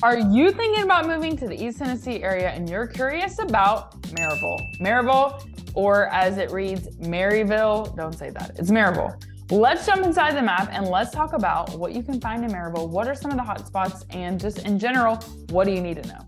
Are you thinking about moving to the East Tennessee area and you're curious about Maryville? Maryville, or as it reads, Maryville, don't say that, it's Maryville. Let's jump inside the map and let's talk about what you can find in Maryville. What are some of the hot spots, and just in general, what do you need to know?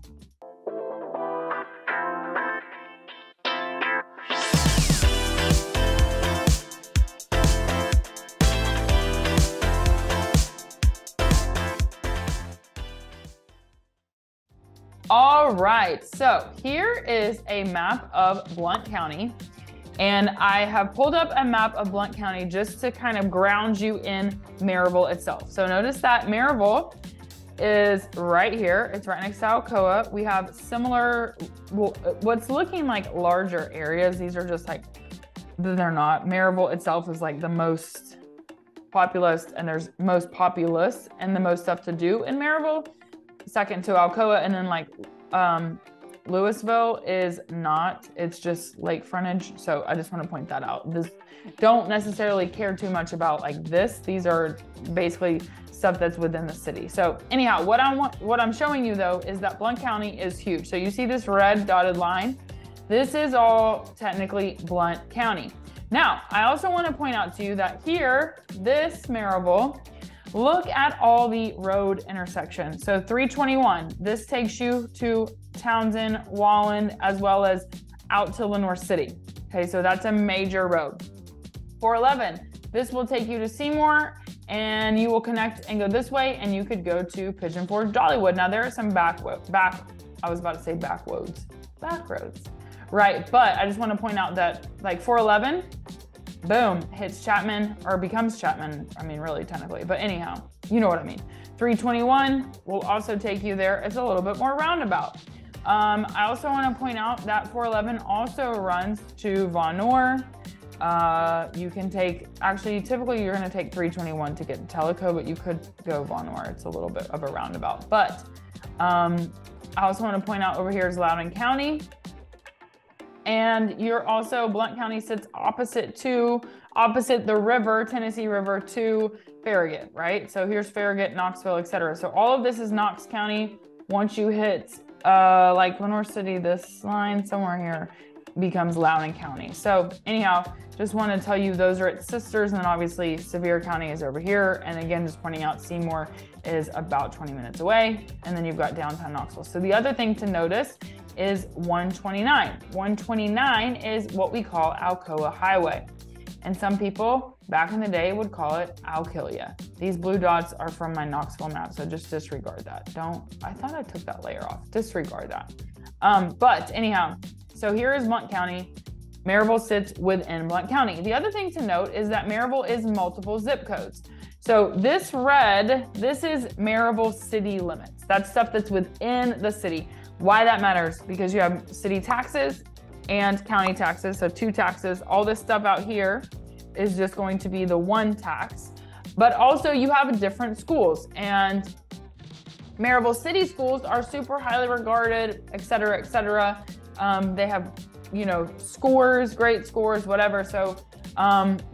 All right, so here is a map of Blount County, and I have pulled up a map of Blount County just to kind of ground you in Maryville itself. So notice that Maryville is right here. It's right next to Alcoa. We have similar, well, what's looking like larger areas. These are just like, they're not. Maryville itself is like the most populous, and there's most populous and the most stuff to do in Maryville. Second to Alcoa, and then like Louisville is not, it's just lake frontage. So I just want to point that out. This, don't necessarily care too much about like this. These are basically stuff that's within the city. So anyhow, what I'm showing you though is that Blount County is huge. So you see this red dotted line. This is all technically Blount County. Now, I also want to point out to you that here, this Maryville, look at all the road intersections. So 321, this takes you to Townsend, Walland, as well as out to Lenore City. Okay, so that's a major road. 411, this will take you to Seymour, and you will connect and go this way, and you could go to Pigeon Forge, Dollywood. Now there are some back roads, right? But I just want to point out that like 411, boom, hits Chapman, or becomes Chapman. I mean, really, technically, but anyhow, you know what I mean. 321 will also take you there. It's a little bit more roundabout. I also want to point out that 411 also runs to Von Noor. You can take, actually, typically you're going to take 321 to get to Tellico, but you could go Von Noor. It's a little bit of a roundabout. But I also want to point out over here is Loudoun County. And you're also, Blount County sits opposite the river, Tennessee River, to Farragut, right? So here's Farragut, Knoxville, etc. So all of this is Knox County. Once you hit like Lenore City, this line somewhere here becomes Loudoun County. So anyhow, just want to tell you those are its sisters, and then obviously Sevier County is over here. And again, just pointing out Seymour is about 20 minutes away, and then you've got downtown Knoxville. So the other thing to notice is 129. 129 is what we call Alcoa Highway. And some people back in the day would call it Alkilia. These blue dots are from my Knoxville map, so just disregard that. I thought I took that layer off. Disregard that. But anyhow, so here is Blount County. Maryville sits within Blount County. The other thing to note is that Maryville is multiple zip codes. So this red, this is Maryville city limits. That's stuff that's within the city. Why that matters? Because you have city taxes and county taxes, so two taxes. All this stuff out here is just going to be the one tax. But also you have different schools, and Maryville city schools are super highly regarded, et cetera, et cetera. They have, you know, scores, great scores, whatever. So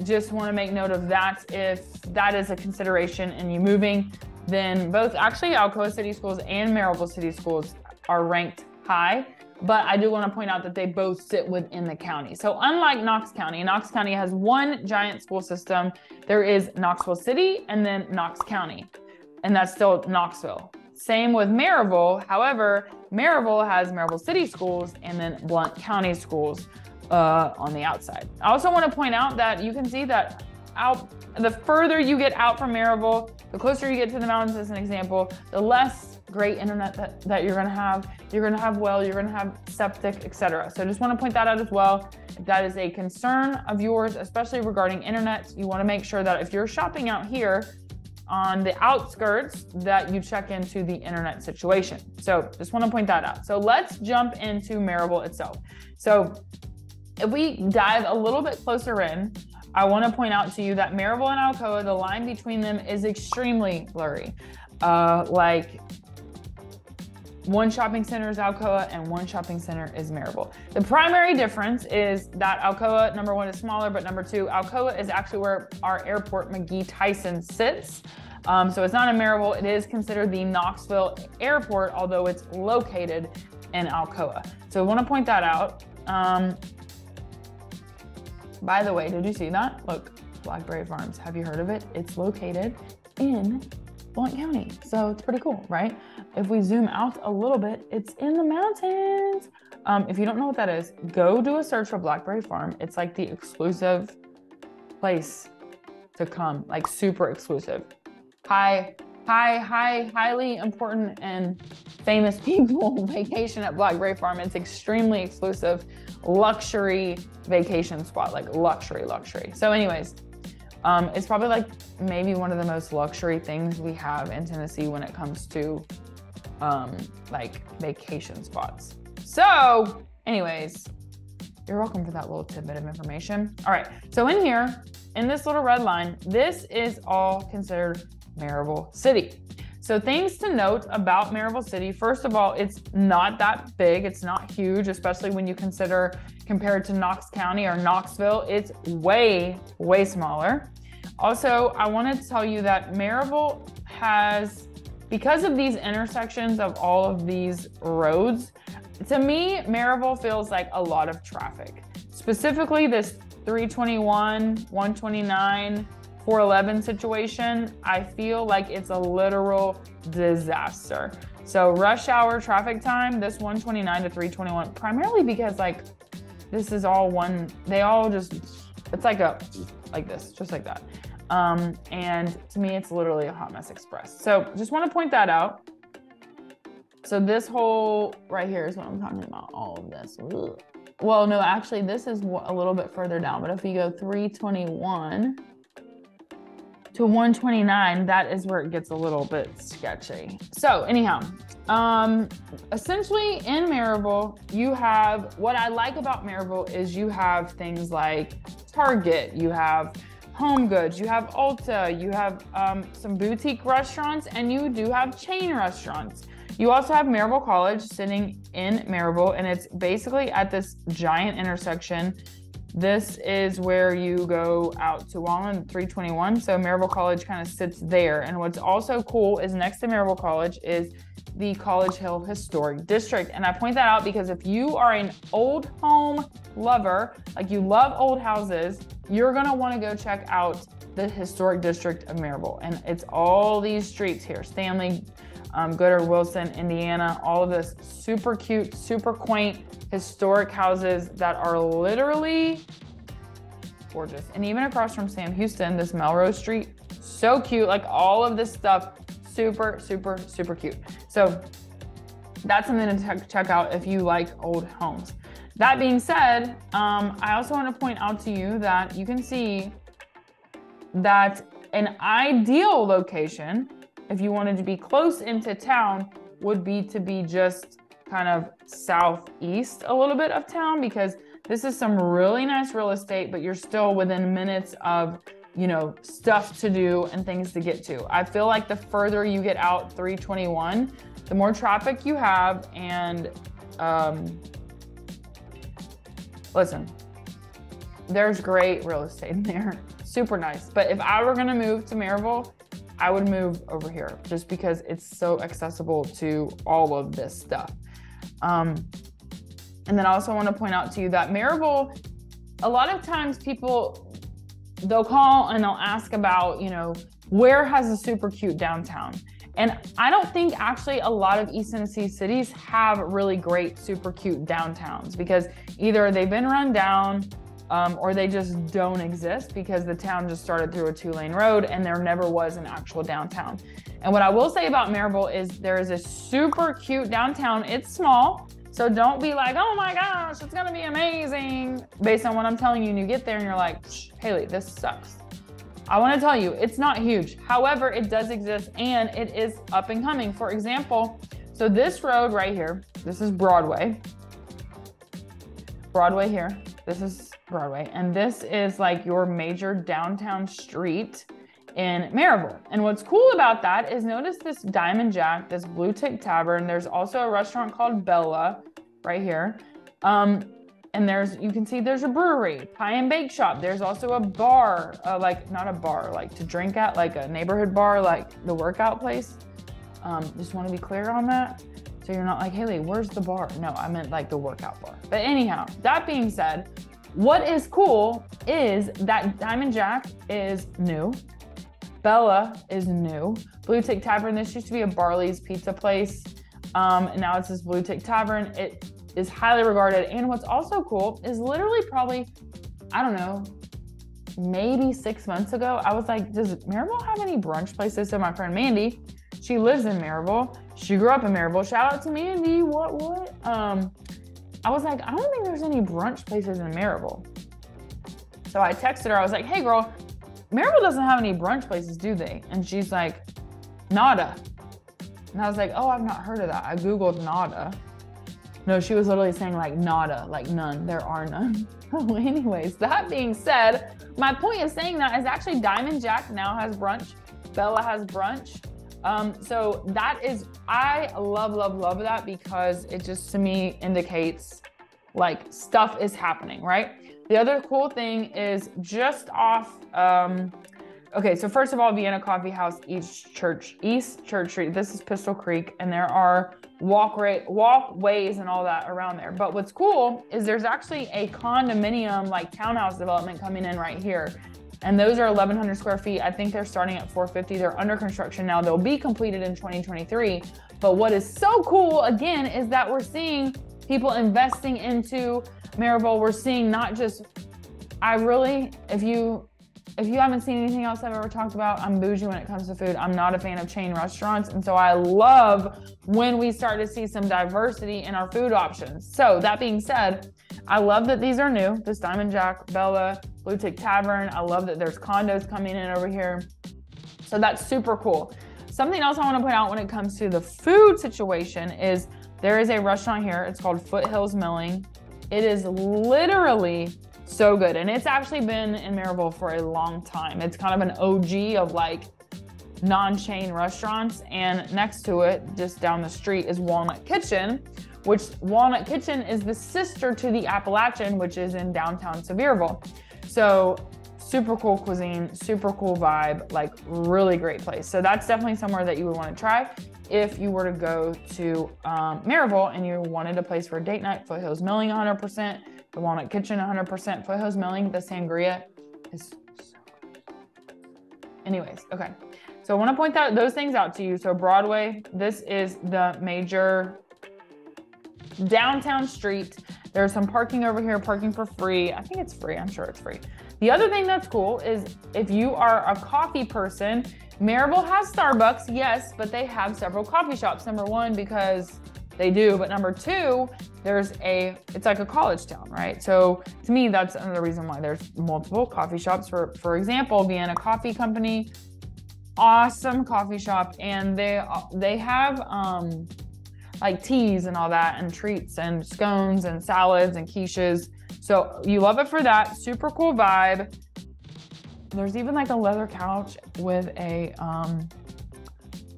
just want to make note of that. If that is a consideration in you moving, then both actually Alcoa City Schools and Maryville City Schools are ranked high, but I do want to point out that they both sit within the county. So unlike Knox County has one giant school system. There is Knoxville City and then Knox County, and that's still Knoxville. Same with Maryville. However, Maryville has Maryville City Schools and then Blount County Schools on the outside. I also want to point out that you can see that the further you get out from Maryville, the closer you get to the mountains, as an example, the less great internet that you're going to have. You're going to have well, you're going to have septic, etc. So I just want to point that out as well. If that is a concern of yours, especially regarding internet, you want to make sure that if you're shopping out here on the outskirts, that you check into the internet situation. So just want to point that out. So let's jump into Maryville itself. So if we dive a little bit closer in, I want to point out to you that Maryville and Alcoa, the line between them is extremely blurry. Like one shopping center is Alcoa and one shopping center is Maryville. The primary difference is that Alcoa, number one, is smaller, but number two, Alcoa is actually where our airport McGee Tyson sits. So it's not in Maryville. It is considered the Knoxville airport, although it's located in Alcoa. So I want to point that out. By the way, did you see that? Look, Blackberry Farms. Have you heard of it? It's located in Blount County. So it's pretty cool, right? If we zoom out a little bit, it's in the mountains. If you don't know what that is, go do a search for Blackberry Farm. It's like the exclusive place to come, like super exclusive. Highly important and famous people vacation at Blackberry Farm. It's extremely exclusive, luxury vacation spot, like luxury. So anyways, it's probably like maybe one of the most luxury things we have in Tennessee when it comes to like vacation spots. So anyways, you're welcome for that little tidbit of information. All right, so in here, in this little red line, this is all considered Maryville City. So things to note about Maryville City. First of all, it's not that big. It's not huge, especially when you consider compared to Knox County or Knoxville, it's way smaller. Also, I wanted to tell you that Maryville has, because of these intersections of all of these roads, to me, Maryville feels like a lot of traffic. Specifically this 321, 129, 411 situation, I feel like it's a literal disaster. So rush hour traffic time, this 129 to 321, primarily because like this is all one, they all just, it's like this, just like that. And to me, it's literally a hot mess express. So just want to point that out. So this whole right here is what I'm talking about, all of this. Ugh. Well, no, actually this is a little bit further down, but if you go 321 to 129, that is where it gets a little bit sketchy. So anyhow, essentially in Maryville, you have, what I like about Maryville is you have things like Target, you have Home Goods, you have Ulta, you have some boutique restaurants, and you do have chain restaurants. You also have Maryville College sitting in Maryville, and it's basically at this giant intersection. This is where you go out to Wallen 321. So Maryville College kind of sits there. And what's also cool is next to Maryville College is the College Hill Historic District. And I point that out because if you are an old home lover, like you love old houses, you're gonna wanna go check out the Historic District of Maryville. And it's all these streets here, Stanley, Goodard, Wilson, Indiana, all of this super cute, super quaint, historic houses that are literally gorgeous. And even across from Sam Houston, this Melrose Street, so cute. Like all of this stuff, super cute. So that's something to check out if you like old homes. That being said, I also want to point out to you that you can see that an ideal location, if you wanted to be close into town, would be to be just kind of southeast a little bit of town, because this is some really nice real estate, but you're still within minutes of, you know, stuff to do and things to get to. I feel like the further you get out 321, the more traffic you have. And listen, there's great real estate in there, super nice. But if I were gonna move to Maryville, I would move over here just because it's so accessible to all of this stuff. And then I also want to point out to you that Maryville, a lot of times people, they'll call and they'll ask about, you know, where has a super cute downtown? And I don't think actually a lot of East Tennessee cities have really great, super cute downtowns, because either they've been run down, or they just don't exist because the town just started through a 2-lane road and there never was an actual downtown. And what I will say about Maryville is there is a super cute downtown. It's small, so don't be like, oh my gosh, it's gonna be amazing, based on what I'm telling you, and you get there and you're like, Haley, this sucks. I wanna tell you, it's not huge. However, it does exist and it is up and coming. For example, so this road right here, this is Broadway. Broadway here, this is Broadway, and this is like your major downtown street in Maryville. And what's cool about that is notice this Diamond Jack, this Blue Tick Tavern. There's also a restaurant called Bella right here. And And you can see there's a brewery, pie and bake shop. There's also a bar, like not a bar, like to drink at, like a neighborhood bar, like the workout place. Just want to be clear on that. So you're not like, Haley, where's the bar? No, I meant like the workout bar. But anyhow, that being said, what is cool is that Diamond Jack is new. Bella is new. Blue Tick Tavern, this used to be a Barley's pizza place. And now it's this Blue Tick Tavern. It is highly regarded. And what's also cool is literally probably, I don't know, maybe 6 months ago, I was like, does Maryville have any brunch places? So my friend Mandy, she lives in Maryville. She grew up in Maryville. Shout out to Mandy. What? I was like, I don't think there's any brunch places in Maryville. So I texted her. I was like, hey girl, Maryville doesn't have any brunch places, do they? And she's like, nada. And I was like, oh, I've not heard of that. I Googled nada. No, she was literally saying like nada, like none. There are none. Oh, anyways, that being said, my point of saying that is actually Diamond Jack now has brunch. Bella has brunch. So that is, I love that because it just to me indicates like stuff is happening, right? The other cool thing is just off, okay, so first of all, Vienna Coffee House, East Church Street. This is Pistol Creek, and there are walkways and all that around there. But what's cool is there's actually a condominium, like townhouse development coming in right here. And those are 1,100 square feet. I think they're starting at 450. They're under construction now. They'll be completed in 2023. But what is so cool, again, is that we're seeing people investing into Maryville. We're seeing not just, if you haven't seen anything else I've ever talked about, I'm bougie when it comes to food. I'm not a fan of chain restaurants. And so I love when we start to see some diversity in our food options. So that being said, I love that these are new. This Diamond Jack, Bella, Blue Tick Tavern. I love that there's condos coming in over here. So that's super cool. Something else I want to point out when it comes to the food situation is there is a restaurant here. It's called Foothills Milling. It is literally so good. And it's actually been in Maryville for a long time. It's kind of an OG of like non-chain restaurants. And next to it, just down the street, is Walnut Kitchen, which Walnut Kitchen is the sister to the Appalachian, which is in downtown Sevierville. So super cool cuisine, super cool vibe, like really great place. So that's definitely somewhere that you would want to try if you were to go to Maryville and you wanted a place for a date night. Foothills Milling 100%, the Walnut Kitchen 100%, Foothills Milling, the sangria is so good. Anyways, okay. So I want to point those things out to you. So Broadway, this is the major downtown street. There's some parking over here, parking for free. I think it's free. I'm sure it's free. The other thing that's cool is if you are a coffee person, Maryville has Starbucks, yes, but they have several coffee shops. Number one, because they do, but number two, it's like a college town, right? So to me, that's another reason why there's multiple coffee shops. For example, Vienna Coffee Company, awesome coffee shop, and they have like teas and all that, and treats and scones and salads and quiches. So you love it for that. Super cool vibe. There's even like a leather couch with a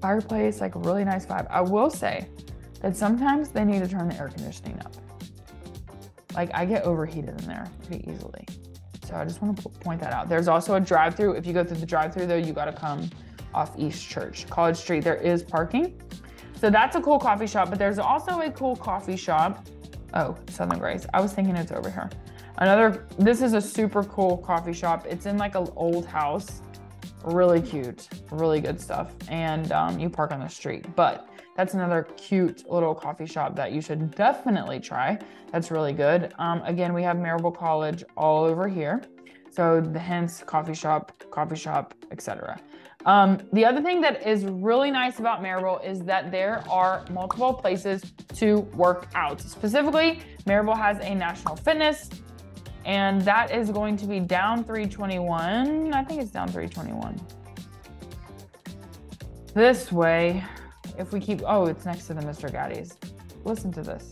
fireplace, like a really nice vibe. I will say that sometimes they need to turn the air conditioning up. Like I get overheated in there pretty easily. So I just want to point that out. There's also a drive-through. If you go through the drive-through though, you got to come off East Church. College Street, there is parking. So that's a cool coffee shop, but there's also a cool coffee shop. Oh, Southern Grace. I was thinking it's over here. This is a super cool coffee shop. It's in like an old house. Really cute, really good stuff. And you park on the street, but that's another cute little coffee shop that you should definitely try. That's really good. Again, we have Maryville College all over here. So hence coffee shop, etc. The other thing that is really nice about Maryville is that there are multiple places to work out. Specifically, Maryville has a National Fitness, and that is going to be down 321. I think it's down 321. This way, if we keep, it's next to the Mr. Gaddy's. Listen to this.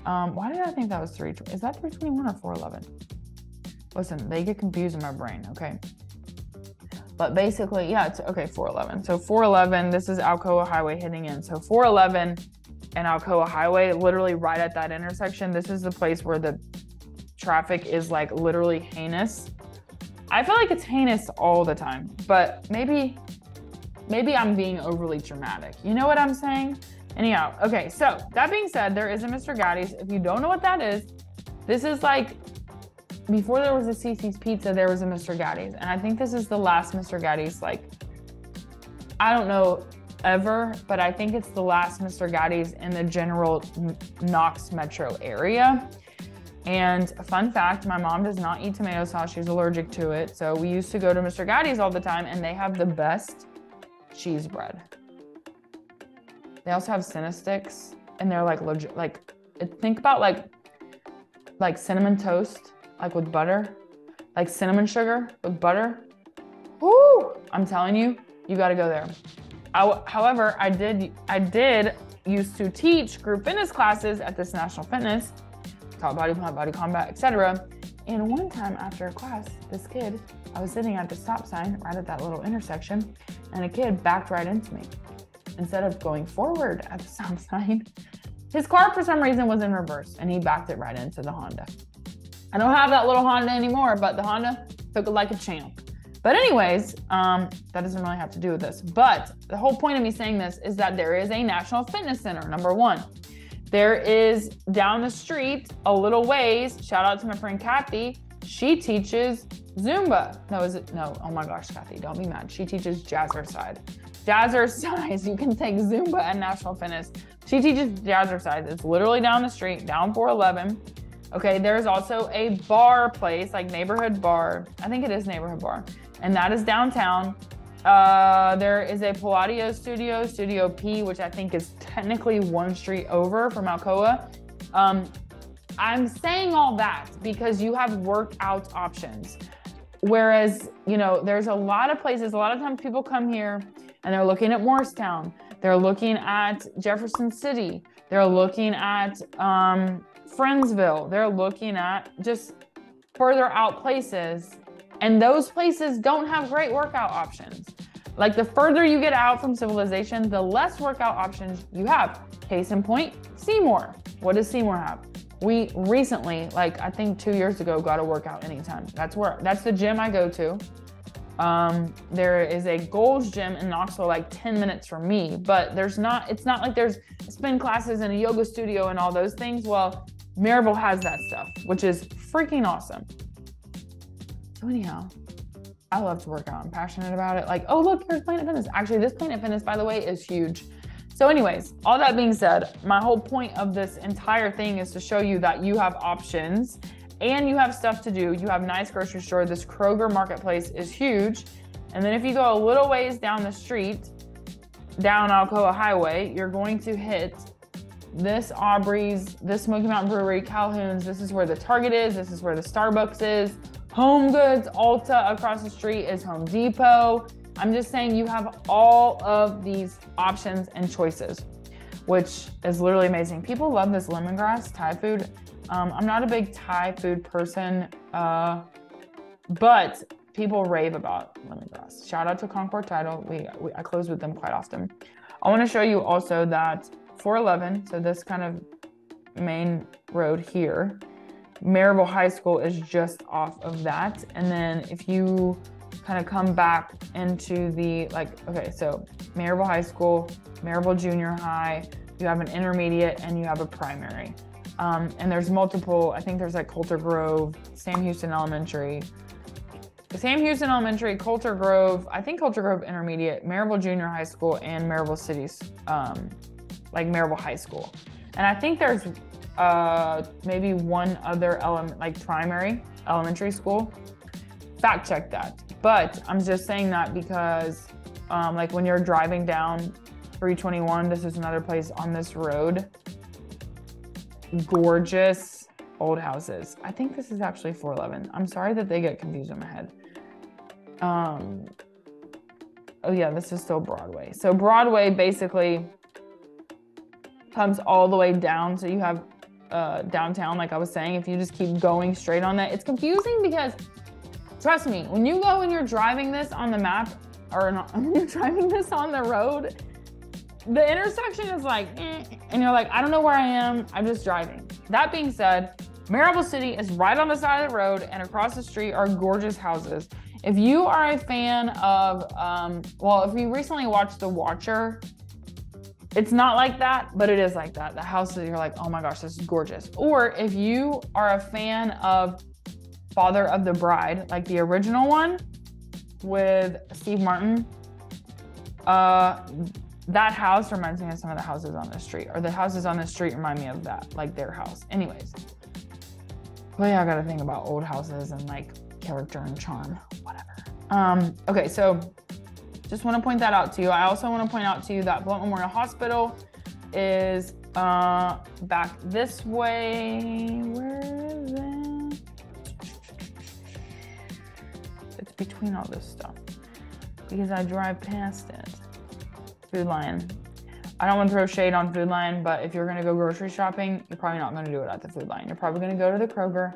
Why did I think that was 320? Is that 321 or 411? Listen, they get confused in my brain, okay? But basically, yeah, it's okay, 411. So 411, this is Alcoa Highway hitting in. So 411 and Alcoa Highway, literally right at that intersection, this is the place where the traffic is like literally heinous. I feel like it's heinous all the time, but maybe I'm being overly dramatic. You know what I'm saying? Anyhow, okay, so that being said, there is a Mr. Gatti's. If you don't know what that is, this is like, before there was a CC's Pizza, there was a Mr. Gatti's. And I think this is the last Mr. Gatti's, like, I don't know ever, but I think it's the last Mr. Gatti's in the general Knox metro area. And a fun fact, my mom does not eat tomato sauce. She's allergic to it. So we used to go to Mr. Gatti's all the time, and they have the best cheese bread. They also have Cinnasticks, and they're like legit, like, think about like cinnamon toast, like with butter, like cinnamon sugar with butter. Woo! I'm telling you, you got to go there. However, I did used to teach group fitness classes at this National Fitness, taught body pump, body combat, etc. And one time after a class, this kid, I was sitting at the stop sign right at that little intersection, and a kid backed right into me. Instead of going forward at the stop sign, his car for some reason was in reverse, and he backed it right into the Honda. I don't have that little Honda anymore, but the Honda took it like a champ. But anyways, that doesn't really have to do with this. But the whole point of me saying this is that there is a National Fitness Center, number one. There is down the street, a little ways, shout out to my friend Kathy, she teaches Zumba. No, oh my gosh, Kathy, don't be mad. She teaches Jazzercise. Jazzercise, you can take Zumba at National Fitness. She teaches Jazzercise. It's literally down the street, down 411. Okay, there's also a bar place, like neighborhood bar. I think it is neighborhood bar. And that is downtown. There is a Pilates studio, Studio P, which I think is technically one street over from Alcoa. I'm saying all that because you have workout options. Whereas, you know, there's a lot of places, a lot of times people come here and they're looking at Morristown. They're looking at Jefferson City. They're looking at Friendsville. They're looking at just further out places. And those places don't have great workout options. Like the further you get out from civilization, the less workout options you have. Case in point, Seymour. What does Seymour have? We recently, like I think 2 years ago, got a workout anytime. That's the gym I go to. There is a Gold's gym in Knoxville, like 10 minutes from me, but it's not like there's spin classes and a yoga studio and all those things. Well, Maryville has that stuff, which is freaking awesome. So anyhow, I love to work out. I'm passionate about it. Like, oh, look, here's Planet Fitness. Actually, this Planet Fitness, by the way, is huge. So anyways, all that being said, my whole point of this entire thing is to show you that you have options and you have stuff to do. You have nice grocery store. This Kroger marketplace is huge. And then if you go a little ways down the street, down Alcoa Highway, you're going to hit this Aubrey's, this Smoky Mountain Brewery, Calhoun's. This is where the Target is. This is where the Starbucks is. Home Goods, Ulta across the street is Home Depot. I'm just saying you have all of these options and choices, which is literally amazing. People love this lemongrass Thai food. I'm not a big Thai food person, but people rave about lemongrass. Shout out to Concord Title. I close with them quite often. I want to show you also that 411, so this kind of main road here, Maryville High School is just off of that. And then if you kind of come back into the, okay, so Maryville High School, Maryville Junior High, you have an intermediate and you have a primary. And there's multiple, I think there's like Coulter Grove, Sam Houston Elementary, Coulter Grove, I think Coulter Grove Intermediate, Maryville Junior High School, and Maryville City's, like Maryville High School. And I think there's maybe one other primary elementary school. Fact check that. But I'm just saying that because like when you're driving down 321, this is another place on this road. Gorgeous old houses. I think this is actually 411. I'm sorry that they get confused in my head. Oh yeah, this is still Broadway. So Broadway basically comes all the way down. So you have downtown, like I was saying. If you just keep going straight on that, it's confusing because trust me, when you go and you're driving this on the map, or not, when you're driving this on the road, the intersection is like, and you're like, I don't know where I am. I'm just driving. That being said, Maryville City is right on the side of the road, and across the street are gorgeous houses. If you are a fan of, well, if you recently watched The Watcher, it's not like that, but it is like that. The houses, you're like, oh my gosh, this is gorgeous. Or if you are a fan of Father of the Bride, like the original one with Steve Martin, that house reminds me of some of the houses on the street, or the houses on the street remind me of that, like their house. Anyways, well, yeah, I gotta think about old houses and like character and charm, whatever. Okay, so just want to point that out to you. I also want to point out to you that Blount Memorial Hospital is back this way. Where is it? It's between all this stuff because I drive past it. Food Lion. I don't want to throw shade on Food Lion, but if you're going to go grocery shopping, you're probably not going to do it at the Food Lion. You're probably going to go to the Kroger.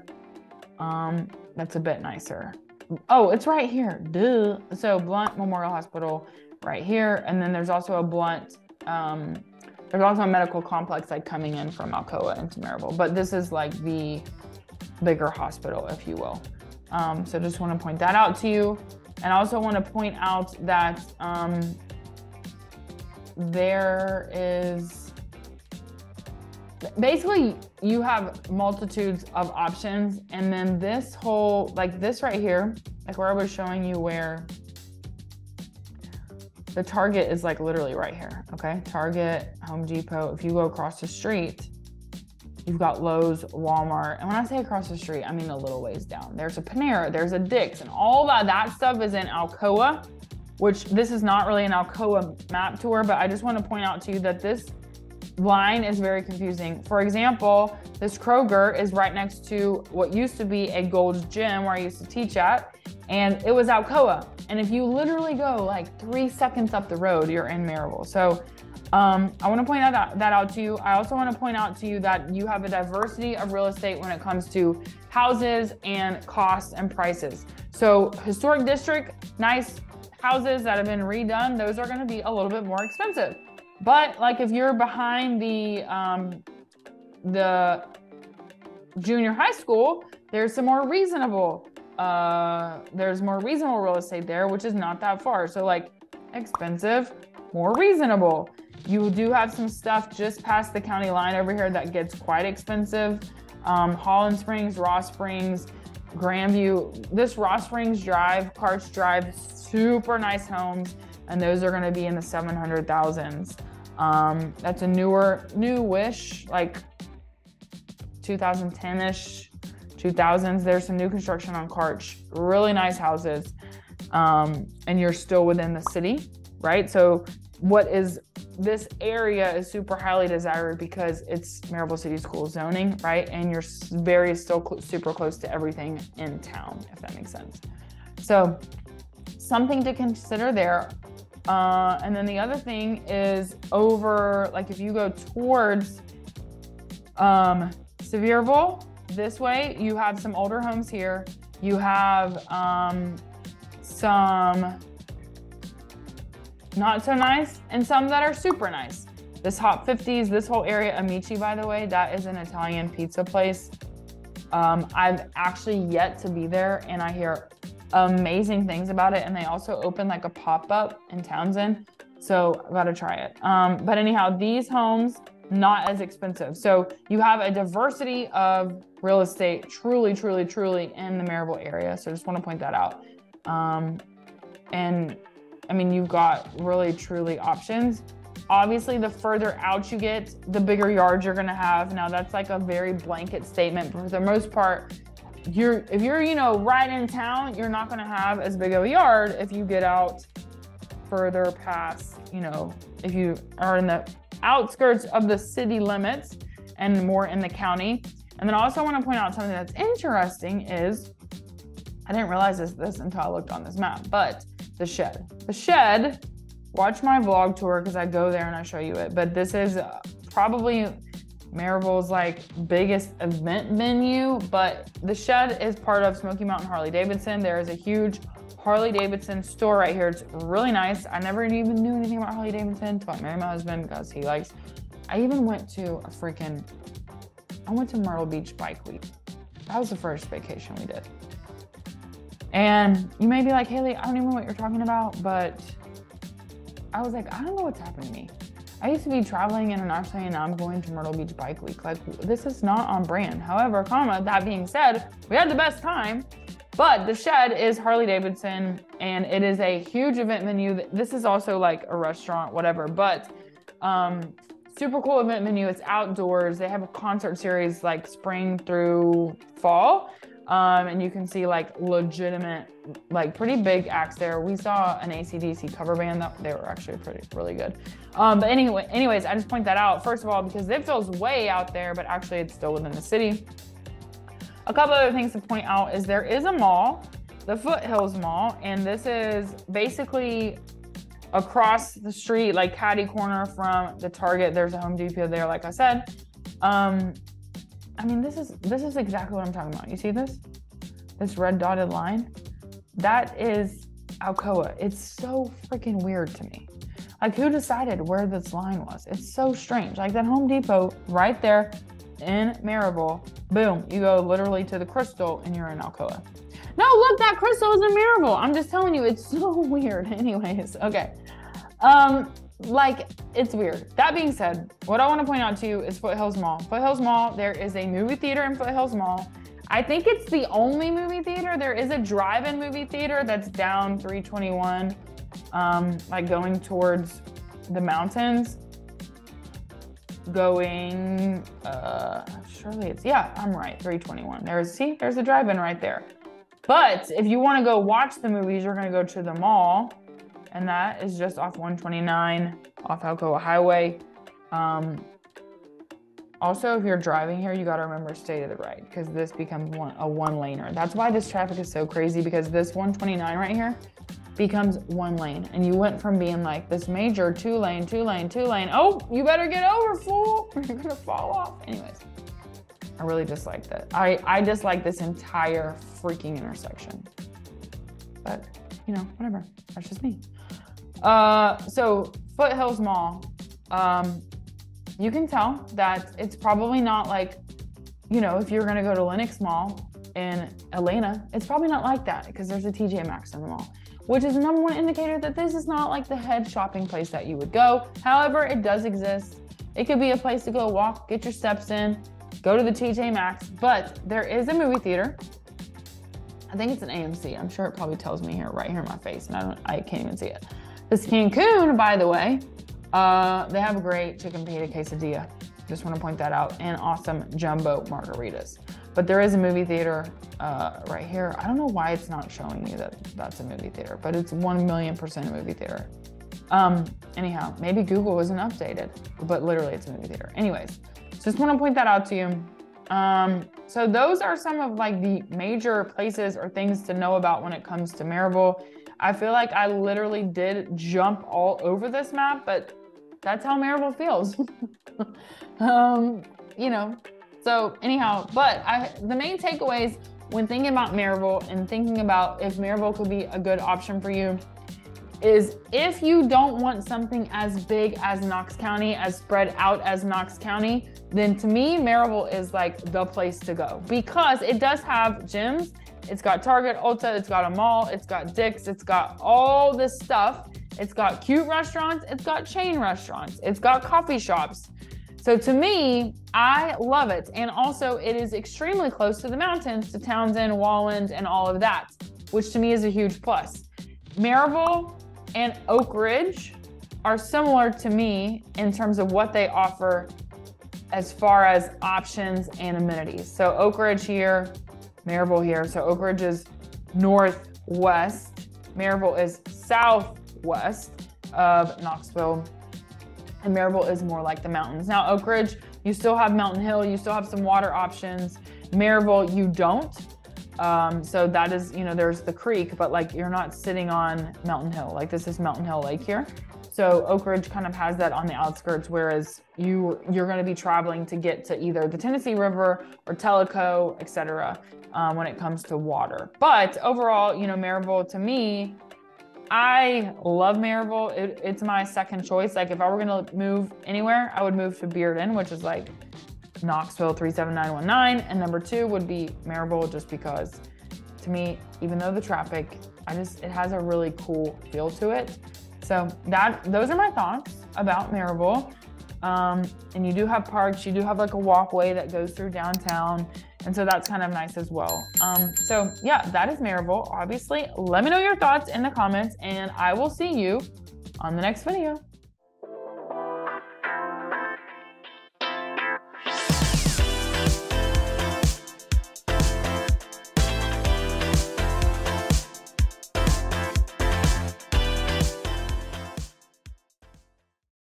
That's a bit nicer. Oh, it's right here. Duh. So Blount Memorial Hospital right here. And then there's also a Blount, there's also a medical complex like coming in from Alcoa into Maryville. But this is like the bigger hospital, if you will. So just want to point that out to you. And I also want to point out that there is basically you have multitudes of options, and then this whole, like this right here, like where I was showing you where the Target is, like literally right here, okay? Target, Home Depot. If you go across the street, you've got Lowe's, Walmart. And when I say across the street, I mean a little ways down. There's a Panera, there's a Dick's, and all that stuff is in Alcoa, which this is not really an Alcoa map tour, but I just want to point out to you that this line is very confusing. For example, this Kroger is right next to what used to be a Gold's Gym where I used to teach at, and it was Alcoa. And if you literally go like 3 seconds up the road, you're in Maryville. So I want to point that out to you. I also want to point out to you that you have a diversity of real estate when it comes to houses and costs and prices. So historic district, nice houses that have been redone, those are going to be a little bit more expensive. But like if you're behind the junior high school, there's some more reasonable, real estate there, which is not that far. So like expensive, more reasonable. You do have some stuff just past the county line over here that gets quite expensive. Holland Springs, Ross Springs, Grandview. This Ross Springs Drive, Karch Drive, super nice homes, and those are going to be in the 700,000s. That's a newish, like 2010-ish, 2000s. There's some new construction on Karch, really nice houses, and you're still within the city, right? So this area is super highly desired because it's Maryville City School zoning, right? And you're super close to everything in town, if that makes sense. So something to consider there. And then the other thing is over, like if you go towards Sevierville, this way, you have some older homes here. You have some not so nice and some that are super nice. This Hot 50s, this whole area, Amici, by the way, that is an Italian pizza place. I've actually yet to be there, and I hear amazing things about it. And they also opened like a pop-up in Townsend, so I've got to try it. But anyhow, these homes, not as expensive. So you have a diversity of real estate, truly, truly, truly in the Maryville area. So I just want to point that out. And I mean, you've got really, truly options. Obviously, the further out you get, the bigger yards you're going to have. Now, that's like a very blanket statement, but for the most part, if you're right in town, you're not going to have as big of a yard. If you get out further past, if you are in the outskirts of the city limits and more in the county. And then I also want to point out something that's interesting is, I didn't realize this until I looked on this map, but the shed. The shed, watch my vlog tour because I go there and I show you it, but this is probably Maryville's like biggest event venue, but the shed is part of Smoky Mountain Harley Davidson. There is a huge Harley Davidson store right here. It's really nice. I never even knew anything about Harley Davidson until I married my husband because he likes, I even went to Myrtle Beach Bike Week. That was the first vacation we did. And you may be like, Haley, I don't even know what you're talking about, but I was like, I don't know what's happening to me. I used to be traveling internationally and now I'm going to Myrtle Beach Bike Week. Like, this is not on brand. However, that being said, we had the best time, but the Shed is Harley Davidson and it is a huge event venue. This is also like a restaurant, whatever, but super cool event venue. It's outdoors. They have a concert series like spring through fall. And you can see like legitimate, like pretty big acts there. We saw an AC/DC cover band that they were actually really good. But anyways, I just point that out first of all, because it feels way out there, but actually it's still within the city. A couple other things to point out is there is a mall, the Foothills Mall, and this is basically across the street, like catty corner from the Target. There's a Home Depot there, like I said. I mean, this is exactly what I'm talking about. You see this red dotted line? That is Alcoa. It's so freaking weird to me. Like, who decided where this line was? It's so strange. Like that Home Depot right there in Maryville, boom, you go literally to the Crystal and you're in Alcoa. No, look, that Crystal is in Maryville. I'm just telling you, it's so weird. Anyways, okay. Like, it's weird. That being said, what I want to point out to you is Foothills Mall. Foothills Mall, there is a movie theater in Foothills Mall. I think it's the only movie theater. There is a drive-in movie theater that's down 321, like going towards the mountains. Going, surely it's, yeah, I'm right, 321. There's a drive-in right there. But if you want to go watch the movies, you're going to go to the mall. And that is just off 129, off Alcoa Highway. Also, if you're driving here, you got to remember stay to the right because this becomes a one-laner. That's why this traffic is so crazy, because this 129 right here becomes one lane. And you went from being like this major two lane. Oh, you better get over, fool. You're going to fall off. Anyways, I really dislike that. I dislike this entire freaking intersection. But, you know, whatever. That's just me. So Foothills Mall, you can tell that it's probably not like, you know, if you're going to go to Lenox Mall in Atlanta, it's probably not like that because there's a TJ Maxx in the mall, which is the #1 indicator that this is not like the head shopping place that you would go. However, it does exist. It could be a place to go walk, get your steps in, go to the TJ Maxx, but there is a movie theater. I think it's an AMC. I'm sure it probably tells me here, right here in my face, and I can't even see it. This Cancun, by the way, they have a great chicken fajita quesadilla. Just want to point that out, and awesome jumbo margaritas. But there is a movie theater right here. I don't know why it's not showing you that that's a movie theater, but it's 1,000,000% a movie theater. Anyhow, maybe Google isn't updated, but literally it's a movie theater. Anyways, just want to point that out to you. So those are some of like the major places or things to know about when it comes to Maryville. I feel like I literally did jump all over this map, but that's how Maryville feels. You know, so anyhow, but the main takeaways when thinking about Maryville and thinking about if Maryville could be a good option for you is if you don't want something as big as Knox County, as spread out as Knox County, then to me, Maryville is like the place to go because it does have gyms. It's got Target, Ulta, it's got a mall, it's got Dick's, it's got all this stuff. It's got cute restaurants, it's got chain restaurants, it's got coffee shops. So to me, I love it. And also it is extremely close to the mountains, to Townsend, Walland, and all of that, which to me is a huge plus. Maryville and Oak Ridge are similar to me in terms of what they offer as far as options and amenities. So Oak Ridge here, Maryville here. So Oak Ridge is northwest, Maryville is southwest of Knoxville, and Maryville is more like the mountains. Now Oak Ridge, you still have Mountain Hill, you still have some water options. Maryville, you don't. So that is, you know, there's the creek, but like you're not sitting on Mountain Hill. Like this is Mountain Hill Lake here. So Oak Ridge kind of has that on the outskirts, whereas you're going to be traveling to get to either the Tennessee River or Tellico, etc. When it comes to water. But overall, you know, Maryville to me, I love Maryville. It's my second choice. Like if I were going to move anywhere, I would move to Bearden, which is like, Knoxville 37919. And number 2 would be Maryville, just because to me, even though the traffic, it has a really cool feel to it. So those are my thoughts about Maryville. And you do have parks, you do have like a walkway that goes through downtown. And so that's kind of nice as well. So yeah, that is Maryville. Obviously, let me know your thoughts in the comments, and I will see you on the next video.